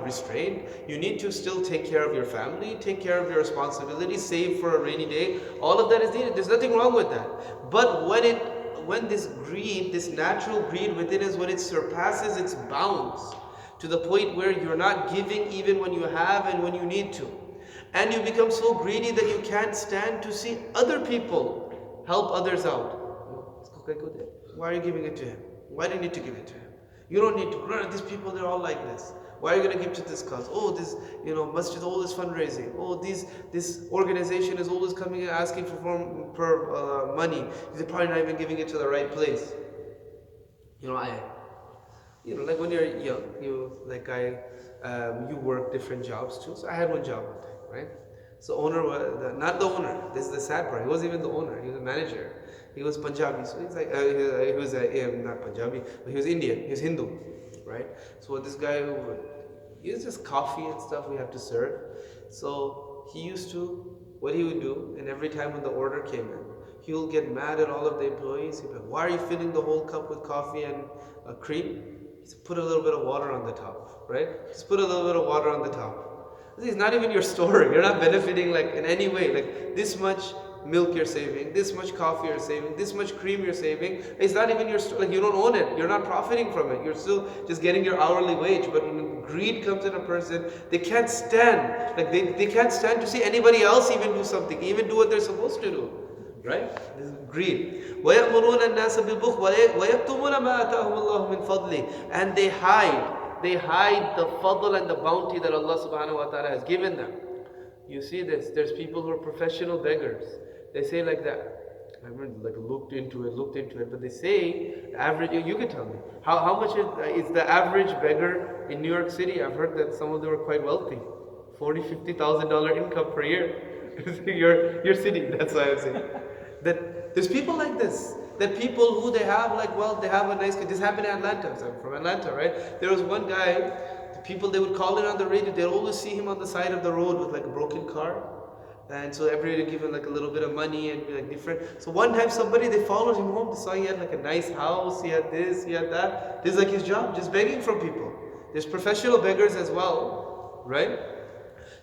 restrained. You need to still take care of your family, take care of your responsibilities, save for a rainy day. All of that is needed. There's nothing wrong with that. But when this greed, this natural greed within us, when it surpasses its bounds to the point where you're not giving even when you have and when you need to, and you become so greedy that you can't stand to see other people help others out. Why are you giving it to him? Why do you need to give it to him? You don't need to. These people, they're all like this. Why are you going to give to this cause? Oh, this, masjid, all this fundraising. Oh, this organization is always coming and asking for money. They're probably not even giving it to the right place. Like when you're young, you work different jobs too. So I had one job one time, right? So owner was, not the owner, this is the sad part, he wasn't even the owner, he was a manager. He was Punjabi, so he's like, he was not Punjabi, but he was Indian, he was Hindu, right? So what this guy, he was just coffee and stuff we have to serve. So what he would do, and every time when the order came in, he will get mad at all of the employees. He'll be like, why are you filling the whole cup with coffee and cream? He said, put a little bit of water on the top, right? Just put a little bit of water on the top. It's not even your store. You're not benefiting like in any way. Like this much milk you're saving, this much coffee you're saving, this much cream you're saving. It's not even your store. Like you don't own it. You're not profiting from it. You're still just getting your hourly wage. But when greed comes in a person, they can't stand. Like they can't stand to see anybody else even do something, even do what they're supposed to do. Right? This is greed. وَيَأْمُرُونَ النَّاسَ بِالْبُخْلِ وَيَكْتُمُونَ مَا آتَاهُمُ اللَّهُ مِنْ فَضْلِهِ. And they hide the fadl and the bounty that Allah subhanahu wa ta'ala has given them. You see this, there's people who are professional beggars. They say like that. I haven't looked into it, but they say the average, you can tell me, how much is the average beggar in New York City? I've heard that some of them are quite wealthy. $40,000-$50,000 income per year. your city, that's why I'm saying. That there's people like this. That people who they have they have a nice, this happened in Atlanta. So I'm from Atlanta, right? There was one guy, they would call in on the radio, they'd always see him on the side of the road with a broken car. And so everybody would give him a little bit of money and be different. So one time they followed him home, they saw he had a nice house, he had this, he had that. This is his job, just begging from people. There's professional beggars as well, right?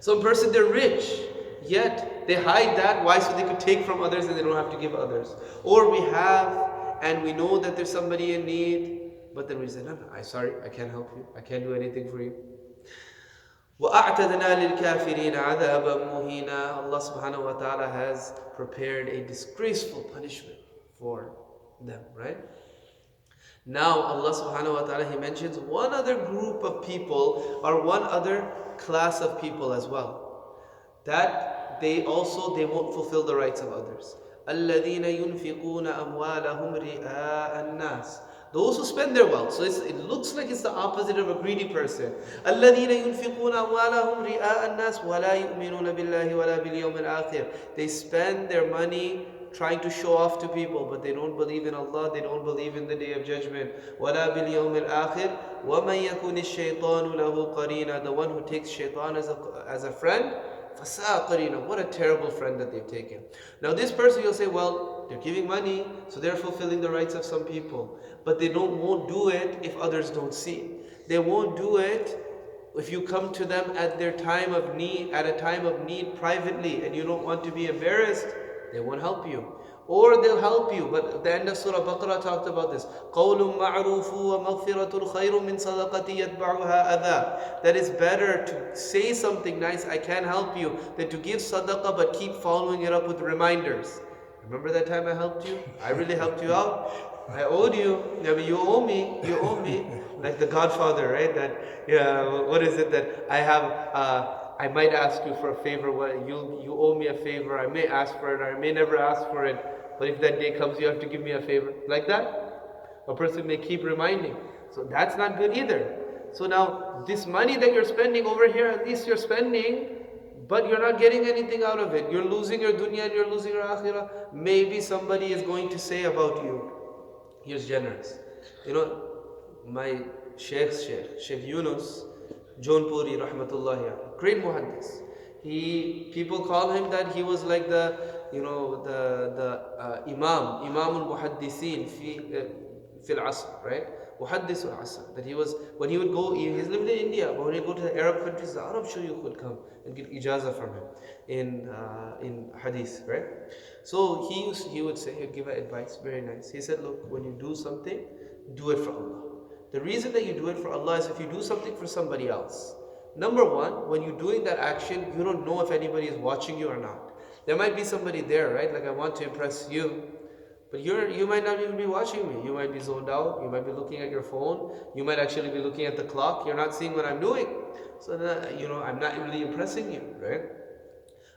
Some person, they're rich, yet they hide that. Why? So they could take from others and they don't have to give others. Or we have, and we know that there's somebody in need, but then we say, no, I'm sorry, I can't help you. I can't do anything for you. وَأَعْتَدْنَا لِلْكَافِرِينَ عَذَابًا مُهِينًا. Allah subhanahu wa ta'ala has prepared a disgraceful punishment for them, right? Now Allah subhanahu wa ta'ala, He mentions one other group of people, or one other class of people as well, that they won't fulfill the rights of others. الَّذِينَ يُنْفِقُونَ أَمْوَالَهُمْ رِئَاءَ النَّاسِ. Those who spend their wealth. So it looks like it's the opposite of a greedy person. الَّذِينَ يُنْفِقُونَ أَمْوَالَهُمْ رِئَاءَ النَّاسِ وَلَا يُؤْمِنُونَ بِاللَّهِ وَلَا بِالْيَوْمِ الْآخِرِ. They spend their money trying to show off to people, but they don't believe in Allah, they don't believe in the Day of Judgment. وَلَا بِالْيَوْمِ الْآخِرِ وَمَنْ يَكُنِ الشَّيْطَانُ لَهُ قَرِينًا. The one who takes shaitan as a friend, فَسَاءَ قَرِينًا. What a terrible friend that they've taken. Now this person, you'll say, well, they're giving money, so they're fulfilling the rights of some people. But they won't do it if others don't see. They won't do it if you come to them at a time of need privately, and you don't want to be embarrassed. They won't help you. Or they'll help you, but the end of Surah Baqarah talked about this. قَوْلٌ مَعْرُوفٌ وَمَغْفِرَةٌ خَيْرٌ مِّن صَدَقَةٍ يَتْبَعُهَا أَذًى. That is better to say something nice, I can help you, than to give sadaqah but keep following it up with reminders. Remember that time I helped you? I really helped you out. I owed you. I mean, you owe me. Like the Godfather, right? What is it that I have? I might ask you for a favor. You owe me a favor. I may ask for it, or I may never ask for it. But if that day comes, you have to give me a favor. Like that? A person may keep reminding. So that's not good either. So now, this money that you're spending over here, at least you're spending, but you're not getting anything out of it. You're losing your dunya and you're losing your akhirah. Maybe somebody is going to say about you, he's generous. My Sheikh Yunus, Jaunpuri, rahmatullahi, great muhaddis. People call him that he was like the Imam al-Muhaddithin fil asr, right? Uhaddis al-Asa. That he was, when he would go, he's lived in India, but when he would go to the Arab countries, the Arab shuyukh would come and get ijazah from him in hadith, right? So he would say, he'd give advice, very nice. He said, look, when you do something, do it for Allah. The reason that you do it for Allah is if you do something for somebody else. Number one, when you're doing that action, you don't know if anybody is watching you or not. There might be somebody there, right? Like, I want to impress you. But you might not even be watching me. You might be zoned out. You might be looking at your phone. You might actually be looking at the clock. You're not seeing what I'm doing. So that, I'm not really impressing you, right?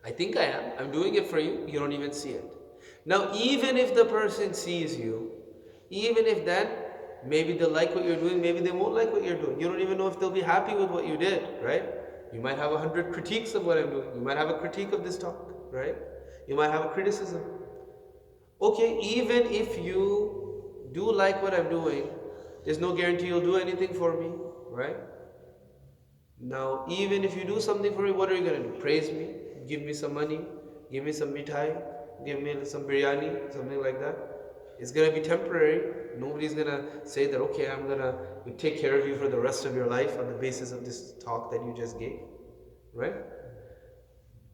I think I am. I'm doing it for you. You don't even see it. Now, even if the person sees you, even if then, maybe they'll like what you're doing, maybe they won't like what you're doing. You don't even know if they'll be happy with what you did, right? You might have 100 critiques of what I'm doing. You might have a critique of this talk, right? You might have a criticism. Okay, even if you do like what I'm doing, there's no guarantee you'll do anything for me, right? Now, even if you do something for me, what are you going to do? Praise me? Give me some money? Give me some mithai? Give me some biryani? Something like that? It's going to be temporary. Nobody's going to say that, okay, I'm going to take care of you for the rest of your life on the basis of this talk that you just gave, right?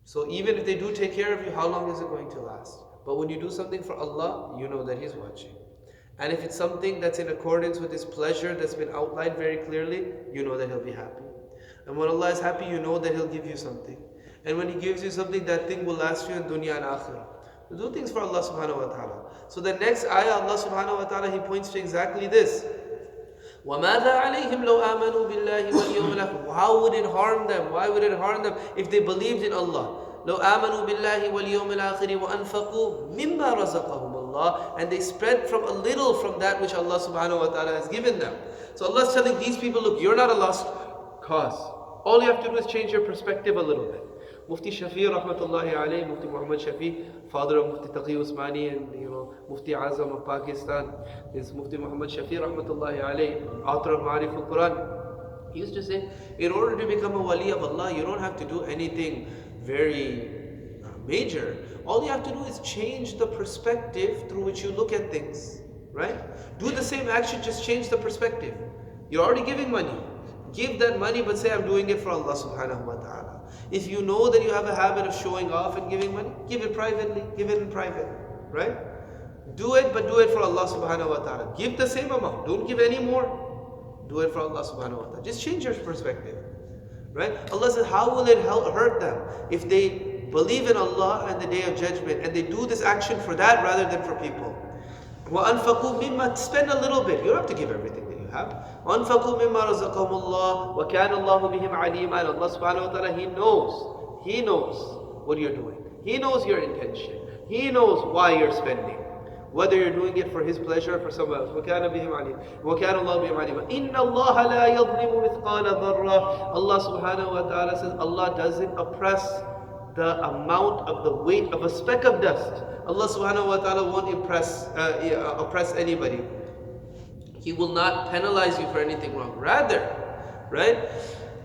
So even if they do take care of you, how long is it going to last? But when you do something for Allah, you know that He's watching. And if it's something that's in accordance with His pleasure, that's been outlined very clearly, you know that He'll be happy. And when Allah is happy, you know that He'll give you something. And when He gives you something, that thing will last you in dunya and akhirah. So do things for Allah subhanahu wa ta'ala. So the next ayah, Allah subhanahu wa ta'ala, He points to exactly this. وَمَاذَا عَلَيْهِمْ لَوْ آمَنُوا بِاللَّهِ وَالْيَوْمِ الْآخِرِ. How would it harm them? Why would it harm them if they believed in Allah? لو آمنوا بالله واليوم الآخر وأنفقوا مما رزقهم الله, and they spread from a little from that which Allah subhanahu wa ta'ala has given them. So Allah is telling these people, look, you're not a lost cause. All you have to do is change your perspective a little bit. Mufti Shafi rahmatullahi alayhi, Mufti Muhammad Shafi, father of Mufti Taqi Usmani and Mufti Azam of Pakistan, is Mufti Muhammad Shafi rahmatullahi alayhi, author of Ma'arif al-Quran. He used to say, in order to become a wali of Allah, you don't have to do anything very major. All you have to do is change the perspective through which you look at things, right? Do the same action, just change the perspective. You're already giving money. Give that money, but say, I'm doing it for Allah subhanahu wa ta'ala. If you know that you have a habit of showing off and giving money, give it privately, give it in private, right? Do it, but do it for Allah subhanahu wa ta'ala. Give the same amount, don't give any more. Do it for Allah subhanahu wa ta'ala. Just change your perspective. Right? Allah says, how will it hurt them if they believe in Allah and the Day of Judgment and they do this action for that rather than for people? وَأَنفَقُوا مِمَّا, spend a little bit. You don't have to give everything that you have. وَأَنفَقُوا مِمَّا رَزَقَهُمُ اللَّهُ وَكَانَ اللَّهُ بِهِمْ عَلِيمًا. And Allah subhanahu wa ta'ala, He knows what you're doing. He knows your intention. He knows why you're spending. Whether you're doing it for His pleasure or for someone else. وَكَانَ بِهِمْ عَلِيمًا وَكَانَ اللَّهُ بِهِمْ عَلِيمًا إِنَّ اللَّهَ لَا يَظْلِمُ مِثْقَالَ ذَرَّةٍ. Allah subhanahu wa ta'ala says, Allah doesn't oppress the amount of the weight of a speck of dust. Allah subhanahu wa ta'ala won't oppress anybody. He will not penalize you for anything wrong. Rather, right?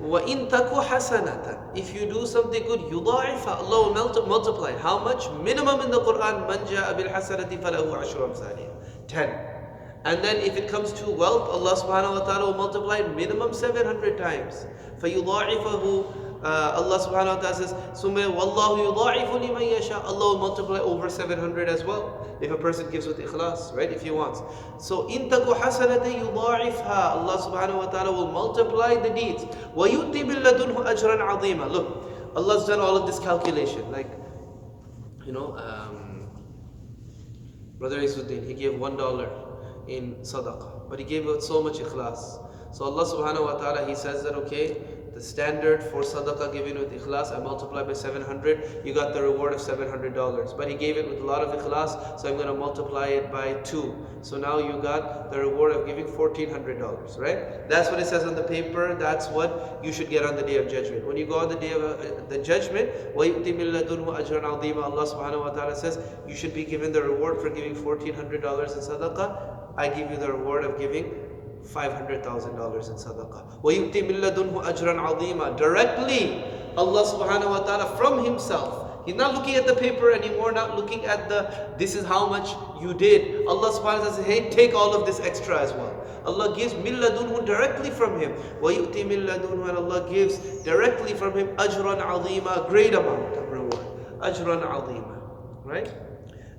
وَإِن تَكُ حَسَنَةً, if you do something good, يُضَاعِفَ, Allah will multiply. How much? Minimum in the Quran, مَنْ جَاءَ بِالْحَسَنَةِ فَلَهُ عَشْرُ أَمْثَالِهَا, 10. And then if it comes to wealth, Allah subhanahu wa ta'ala will multiply minimum 700 times. فَيُضَاعِفَهُ, Allah subhanahu wa ta'ala says, وَاللَّهُ يُضَاعِفُ لِمَنْ يَشَاءُ, Allah will multiply over 700 as well. If a person gives with ikhlas, right? If he wants. So, إِن تَكُ حَسَنَةً يُضَاعِفْهَا, Allah subhanahu wa ta'ala will multiply the deeds. وَيُؤْتِ مِن لَدُنْهُ أَجْرًا عَظِيمًا. Look, Allah's done all of this calculation. Like, Brother Wahajjudin, he gave $1 in sadaqah, but he gave it so much ikhlas. So Allah subhanahu wa ta'ala, He says that, okay, the standard for sadaqah given with ikhlas, I multiply by 700, you got the reward of $700. But he gave it with a lot of ikhlas, so I'm going to multiply it by 2. So now you got the reward of giving $1,400, right? That's what it says on the paper. That's what you should get on the Day of Judgment. When you go on the Day of the Judgment, وَيُؤْتِ مِن لَدُنْهُ أَجْرًا عَظِيمًا, Allah subhanahu wa ta'ala says, you should be given the reward for giving $1,400 in sadaqah. I give you the reward of giving $500,000 in sadaqah. وَيُؤْتِ مِن لَدُنْهُ أَجْرًا عَظِيمًا. Directly, Allah subhanahu wa ta'ala from Himself, He's not looking at the paper anymore, not looking at this is how much you did. Allah subhanahu wa ta'ala says, hey, take all of this extra as well. Allah gives min ladunhu directly from Him. وَيُؤْتِي مِن لَدُنْهُ, and Allah gives directly from Him ajran azima, great amount of reward. Ajran azima. Right?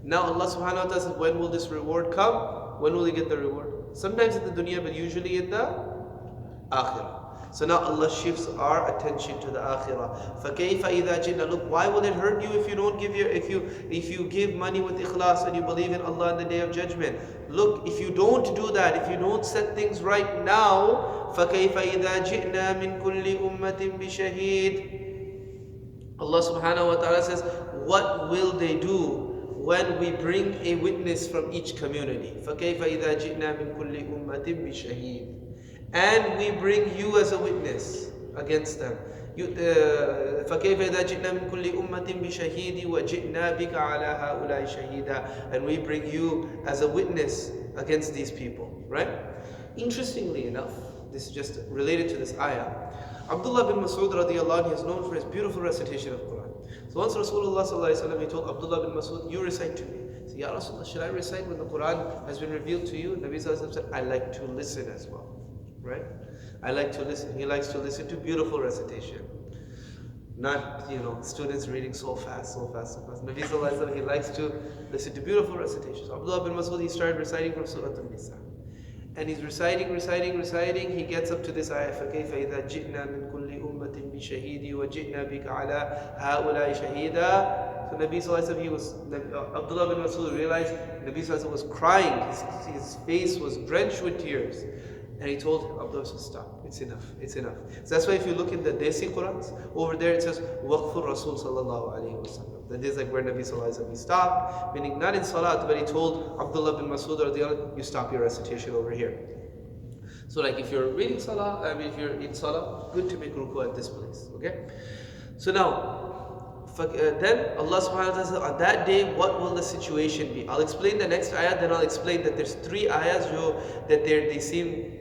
Now Allah subhanahu wa ta'ala says, when will this reward come? When will you get the reward? Sometimes in the dunya, but usually in the akhirah. So now Allah shifts our attention to the akhirah. فَكَيْفَ إِذَا جِئْنَا. Look, why will it hurt you if you don't give if you give money with ikhlas and you believe in Allah on the Day of Judgment? Look, if you don't do that, if you don't set things right now, فَكَيْفَ إِذَا جِئْنَا مِن كُلِّ أُمَّةٍ بِشَهِيدٍ. Allah subhanahu wa ta'ala says, what will they do when we bring a witness from each community? فَكَيْفَ إِذَا جِئْنَا مِن كُلِّ أُمَّةٍ بِشَهِيدٍ. And we bring you as a witness against them. فَكَيْفَ إِذَا جِئْنَا مِن كُلِّ أُمَّةٍ بِشَهِيدٍ وَجِئْنَا بِكَ عَلَى هَؤُلَاءِ شَهِيدًا. And we bring you as a witness against these people. Right? Interestingly enough, this is just related to this ayah. Abdullah bin Mas'ud radiallahu anhu is known for his beautiful recitation of Quran. So once Rasulullah sallallahu alaihi wasallam, he told Abdullah bin Mas'ud, you recite to me. He said, Ya Rasulullah, should I recite when the Quran has been revealed to you? Nabi sallallahu alaihi wasallam said, I like to listen as well. Right? I like to listen. He likes to listen to beautiful recitation. Not, students reading so fast. Nabi sallallahu alaihi wasallam, he likes to listen to beautiful recitations. So Abdullah bin Mas'ud, he started reciting from Surah An-Nisa. And he's reciting. He gets up to this ayah. فَكَيْفَ إِذَا جِئْنَا مِن كُلِّ أُمَّةٍ بِشَهِيدٍ وَجِئْنَا بِكَ عَلَى هَؤُلَاءِ شَهِيدًا. So Nabi sallallahu alaihi wasallam, Abdullah bin Mas'ud realized Nabi sallallahu alaihi wasallam was crying. His face was drenched with tears. And he told Abdullah, stop, it's enough. So that's why if you look in the Desi Qurans, over there it says, Waqfur Rasul sallallahu alayhi wa sallam. That is like where Nabi sallallahu alayhi wa sallam, he stopped, meaning not in salat, but he told Abdullah bin Mas'ud radiyallahu, you stop your recitation over here. So like if you're reading salah, if you're in salah, good to make ruku at this place, okay? So now, then Allah subhanahu wa ta'ala says, on that day, what will the situation be? I'll explain the next ayah, then I'll explain that there's three ayahs that they seem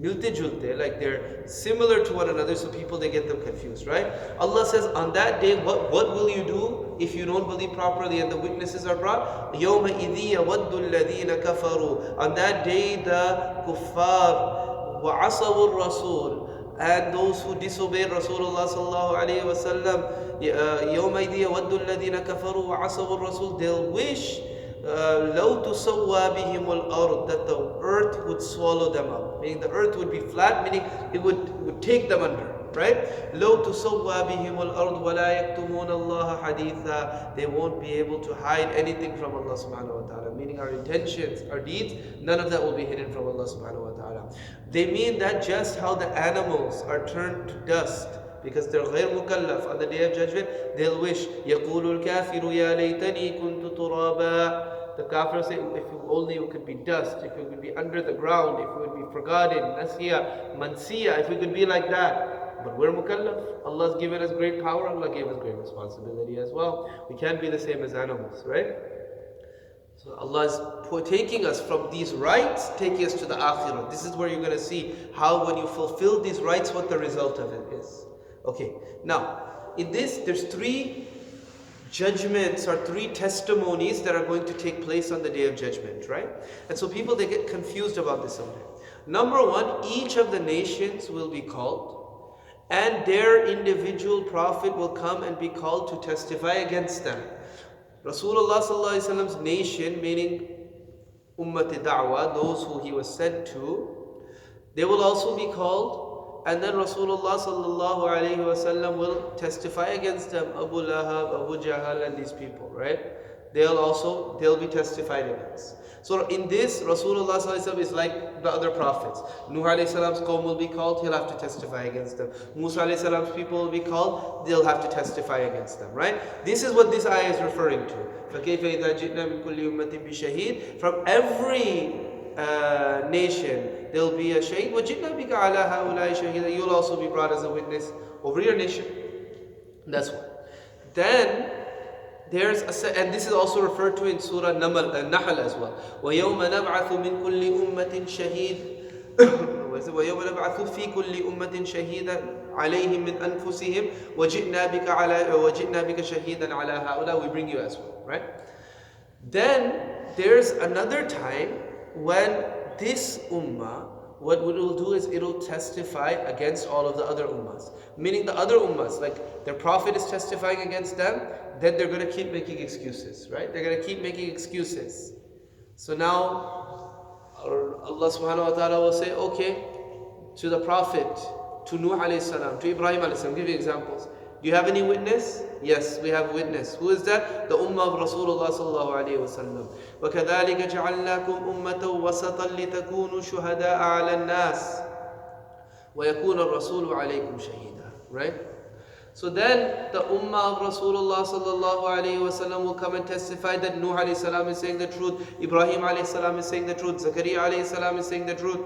milte julte, like they're similar to one another, so people they get them confused, right? Allah says, on that day, what will you do if you don't believe properly and the witnesses are brought? يَوْمَ إِذِي يَوَدُّ الَّذِينَ كَفَرُوا. On that day, the kuffar وَعَصَوُوا الرَّسُولِ, and those who disobeyed Rasulullah sallallahu alayhi wa sallam, يَوْمَ إِذِي يَوَدُّ الَّذِينَ كَفَرُوا وَعَصَوُوا الرَّسُولِ, they'll wish لَوْ تُسَوَّى بِهِمُ الْأَرْض, that the earth would swallow them up. Meaning the earth would be flat, meaning it would take them under. Right? لَوْ تُسَوَّى بِهِمُ الْأَرْض وَلَا يَكْتُمُونَ اللَّهَ حَدِيثًا. They won't be able to hide anything from Allah subhanahu wa ta'ala. Meaning our intentions, our deeds, none of that will be hidden from Allah subhanahu wa ta'ala. They mean that just how the animals are turned to dust, because they're غير مكلف on the Day of Judgment, they'll wish, يَقُولُ الْكَافِرُ يَا لَيْتَنِي كُنْتُ تُرَابًا. The kafir say, if only you could be dust, if you could be under the ground, if you would be forgotten, nasiya, mansiya, if we could be like that. But we're mukallaf. Allah's given us great power, Allah gave us great responsibility as well. We can't be the same as animals, right? So Allah is taking us from these rights, taking us to the akhirah. This is where you're going to see how when you fulfill these rights, what the result of it is. Okay, now, in this, there's three judgments or three testimonies that are going to take place on the Day of Judgment, right? And so people, they get confused about this sometimes. Number one, each of the nations will be called, and their individual prophet will come and be called to testify against them. Rasulullah sallallahu alaihi wasallam's nation, meaning Ummati Da'wah, those who he was sent to, they will also be called. And then Rasulullah sallallahu alayhi wa sallam will testify against them, Abu Lahab, Abu Jahal, and these people, right? They'll be testified against. So in this, Rasulullah sallallahu alayhi wa sallam is like the other prophets. Nuh alayhi salam's qawm will be called, he'll have to testify against them. Musa alayhi salam's people will be called, they'll have to testify against them, right? This is what this ayah is referring to. فَكَيْفَ إِذَا جِئْنَا مِن كُلِّ أُمَّةٍ بِشَهِيدٍ. From every nation, there'll be a shaheed. وَجِئْنَا بِكَ عَلَى هَؤُلَاءِ شَهِيدًا. You'll also be brought as a witness over your nation. That's one. Then there's and this is also referred to in Surah Nahl as well. وَيَوْمَ نَبْعَثُ مِن كُلِّ أُمَّةٍ شَهِيدٍ وَيَوْمَ نَبْعَثُ فِي كُلِّ أُمَّةٍ شَهِيدًا عليهم من أنفسهم وجئنا بك شهيدا على هؤلاء. We bring you as well, right? Then there's another time when this ummah, what it will do is it will testify against all of the other ummahs. Meaning the other ummahs, like their prophet is testifying against them, then they're going to keep making excuses, right? They're going to keep making excuses. So now Allah subhanahu wa ta'ala will say, okay, to the prophet, to Nuh alayhi salam, to Ibrahim alayhi salam, give you examples. Do you have any witness? Yes, we have a witness. Who is that? The ummah of Rasulullah sallallahu alayhi wa sallam. وَكَذَلِكَ جَعَلْنَاكُمْ أُمَّةً وَسَطًا لِتَكُونُوا شُهَدَاءَ عَلَى النَّاسِ وَيَكُونَ الرَّسُولُ عَلَيْكُمْ شَهِيدًا. Right? So then the ummah of Rasulullah sallallahu alayhi wa sallam will come and testify that Nuh alayhi salam is saying the truth, Ibrahim alayhi salam is saying the truth, Zakaria alayhi salam is saying the truth.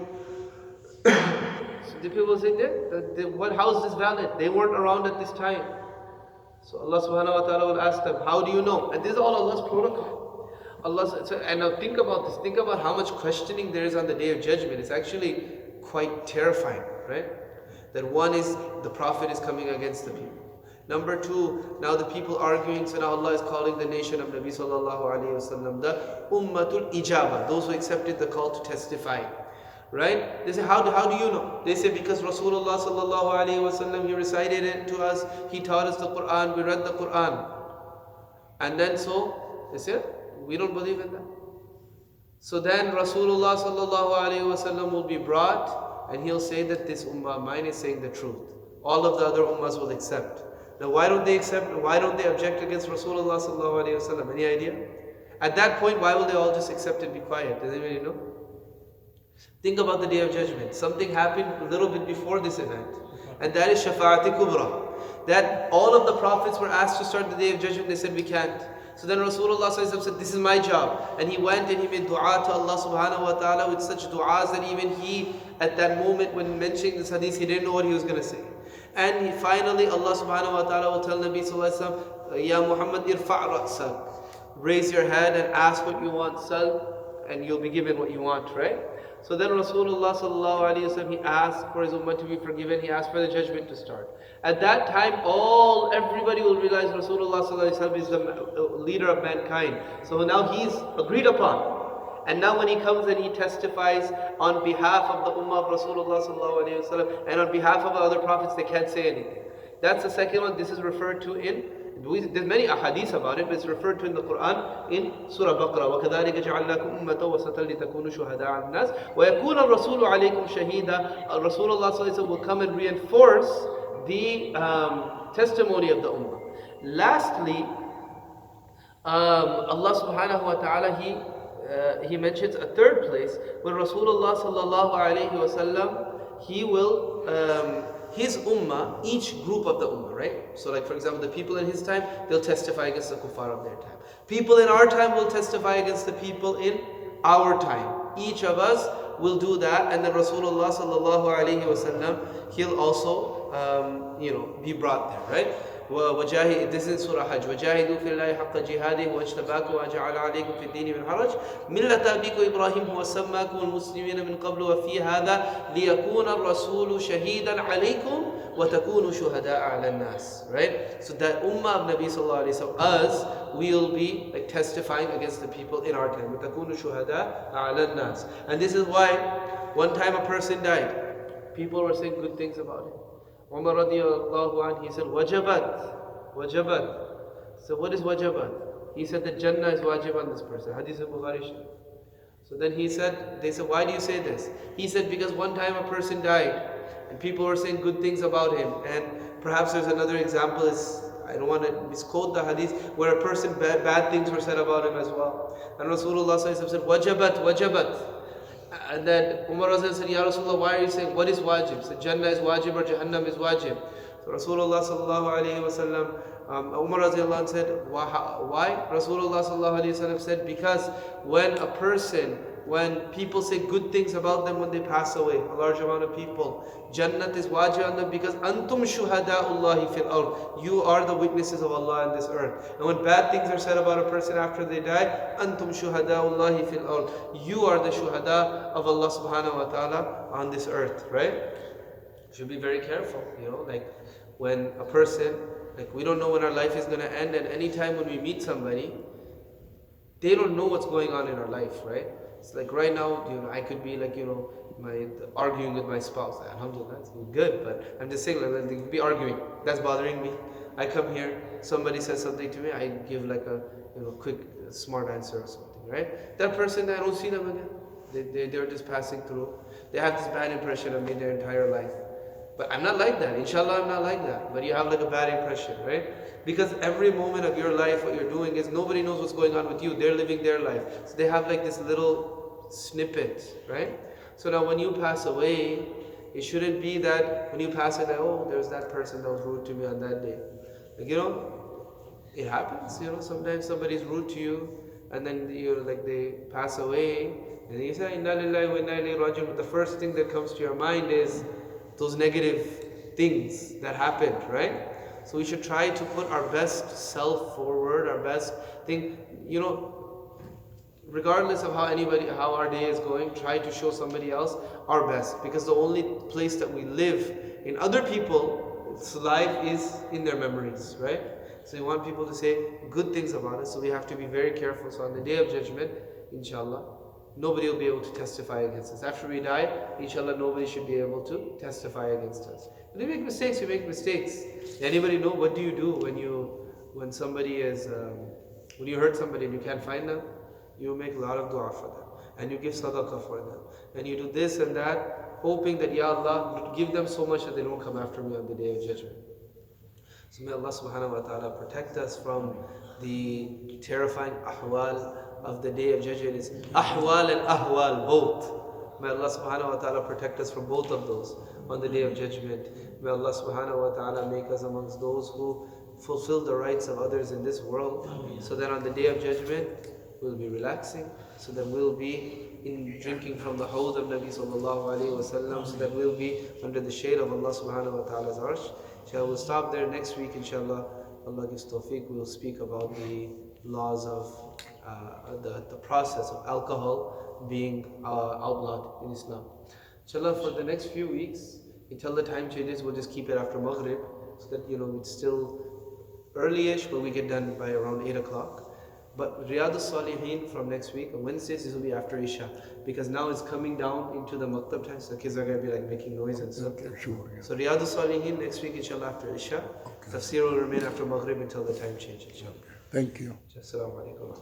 So the people saying that, how is this valid? They weren't around at this time. So Allah subhanahu wa ta'ala will ask them, how do you know? And this is all Allah's protocol. And now think about this. Think about how much questioning there is on the Day of Judgment. It's actually quite terrifying, right? That one is, the Prophet is coming against the people. Number two, now the people arguing, so now Allah is calling the nation of Nabi sallallahu alayhi wa sallam the Ummatul Ijaba, those who accepted the call to testify. Right? They say, how do you know? They say, because Rasulullah sallallahu alayhi wa sallam, he recited it to us, he taught us the Quran, we read the Quran. And then so, they said, we don't believe in that. So then Rasulullah sallallahu alayhi wa sallam will be brought, and he'll say that this ummah of mine is saying the truth. All of the other ummahs will accept. Now why don't they accept, why don't they object against Rasulullah sallallahu alayhi wa sallam? Any idea? At that point, why will they all just accept and be quiet? Does anybody know? Think about the Day of Judgment. Something happened a little bit before this event, and that is Shafa'ati Kubra. That all of the prophets were asked to start the Day of Judgment, they said we can't. So then Rasulullah said, this is my job. And he went and he made dua to Allah subhanahu wa ta'ala with such du'as that even he, at that moment when mentioning this hadith, he didn't know what he was going to say. And finally Allah subhanahu wa ta'ala will tell Nabi sallallahu alayhi wa sallam, Ya Muhammad, irfa' ra'sak. Raise your head and ask what you want, sal, and you'll be given what you want, right? So then Rasulullah sallallahu alayhi wa sallam, he asked for his ummah to be forgiven, he asked for the judgment to start. At that time, everybody will realize Rasulullah sallallahu alayhi wa sallam is the leader of mankind. So now he's agreed upon. And now when he comes and he testifies on behalf of the ummah of Rasulullah sallallahu alayhi wa sallam, and on behalf of the other prophets, they can't say anything. That's the second one. This is referred to there's many ahadith about it, but it's referred to in the Quran in Surah Baqarah. وَكَذَلِكَ جَعَلْنَاكُمْ أُمَّةً وَسَطًا لِتَكُونُوا شُهَدَاءَ عَلَى النَّاسِ وَيَكُونَ الرَّسُولُ عَلَيْكُمْ شَهِيدًا. Rasulullah sallallahu alayhi wa sallam will come and reinforce the testimony of the ummah. Lastly, Allah subhanahu wa ta'ala, he mentions a third place when Rasulullah sallallahu alayhi wa sallam, he will his ummah, each group of the ummah, right? So like for example, the people in his time, they'll testify against the kuffar of their time. People in our time will testify against the people in our time. Each of us will do that, and then Rasulullah sallallahu alayhi wa sallam, he'll also be brought there, right? وجاهد, this is Surah Hajj. وجاهدوا في الله حق جهاده واجتباكم وجعل عليكم في الدين من حرج ملة أبيكم إبراهيم هو سماكم المسلمين من قبل وفي هذا ليكون الرسول شهيدا عليكم وتكونوا شهداء على الناس. Right? So that ummah of Nabi sallallahu alayhi wa sallam, us, we'll be like testifying against the people in our time. وتكونوا شهداء على الناس. And this is why one time a person died, people were saying good things about him. Umar radiallahu anhu, he said, wajabat. So what is wajabat? He said that Jannah is wajib on this person. Hadith of Bukhari Sharif. So then they said, why do you say this? He said, because one time a person died and people were saying good things about him. And perhaps there's another example, I don't want to misquote the hadith, where a person, bad things were said about him as well. And Rasulullah said, wajabat. And then Umar said, Ya Rasulullah, why are you saying, what is wajib? So Jannah is wajib or Jahannam is wajib? So Rasulullah sallallahu alayhi wa sallam, Umar said, why? Rasulullah sallallahu alayhi wa sallam said, because when people say good things about them when they pass away, a large amount of people, Jannat is wajib on them because antum shuhada'ullahi fil ard. You are the witnesses of Allah on this earth. And when bad things are said about a person after they die, antum shuhada'ullahi fil ard. You are the shuhada of Allah subhanahu wa ta'ala on this earth, right? should be very careful, you know, like when a person, like we don't know when our life is going to end, and anytime when we meet somebody, they don't know what's going on in our life, right? It's like right now, you know, I could be like, you know, arguing with my spouse. Alhamdulillah, it's good, but I'm just saying, like, they could be arguing. That's bothering me. I come here, somebody says something to me, I give like a, you know, quick, smart answer or something, right? That person, I don't see them again. They're just passing through. They have this bad impression of me their entire life. But I'm not like that. Inshallah, I'm not like that. But you have like a bad impression, right? Because every moment of your life, what you're doing is nobody knows what's going on with you. They're living their life. So they have like this little snippet, right? So now when you pass away, it shouldn't be that when you pass away, oh, there's that person that was rude to me on that day. Like, you know, it happens, you know, sometimes somebody's rude to you and then you like they pass away and you say, Inna lillahi wa inna ilayhi raji'un. But the first thing that comes to your mind is those negative things that happened, right? So we should try to put our best self forward, our best thing, you know, regardless of how our day is going, try to show somebody else our best, because the only place that we live in other people's life is in their memories, right? So we want people to say good things about us, so we have to be very careful. So on the day of judgment, inshallah, nobody will be able to testify against us. After we die, inshallah, nobody should be able to testify against us. And we make mistakes, we make mistakes. Anybody know what do you do when somebody is, when you hurt somebody and you can't find them? You make a lot of dua for them, and you give sadaqah for them, and you do this and that, hoping that, Ya Allah, give them so much that they don't come after me on the day of judgment. So may Allah subhanahu wa ta'ala protect us from the terrifying ahwal of the day of judgment. It's ahwal and ahwal, both. May Allah subhanahu wa ta'ala protect us from both of those on the day of judgment. May Allah subhanahu wa ta'ala make us amongst those who fulfill the rights of others in this world, so that on the day of judgment, we'll be relaxing, so that we'll be in drinking from the hawd of Nabi sallallahu alayhi wa sallam, so that we'll be under the shade of Allah subhanahu wa ta'ala's arsh. Inshallah, we'll stop there. Next week, inshallah, Allah gives tawfiq, we'll speak about the laws of the process of alcohol being outlawed in Islam. Inshallah, for the next few weeks, until the time changes, we'll just keep it after Maghrib, so that, you know, it's still early-ish, but we get done by around 8 o'clock. But Riyadus Salihin from next week, on Wednesdays, this will be after Isha, because now it's coming down into the maktab time, so the kids are going to be like making noise and stuff. Okay, sure, yeah. So Riyadus Salihin next week, inshallah, after Isha. Okay. Tafseer will remain after Maghrib until the time changes. Thank you. Assalamu alaikum.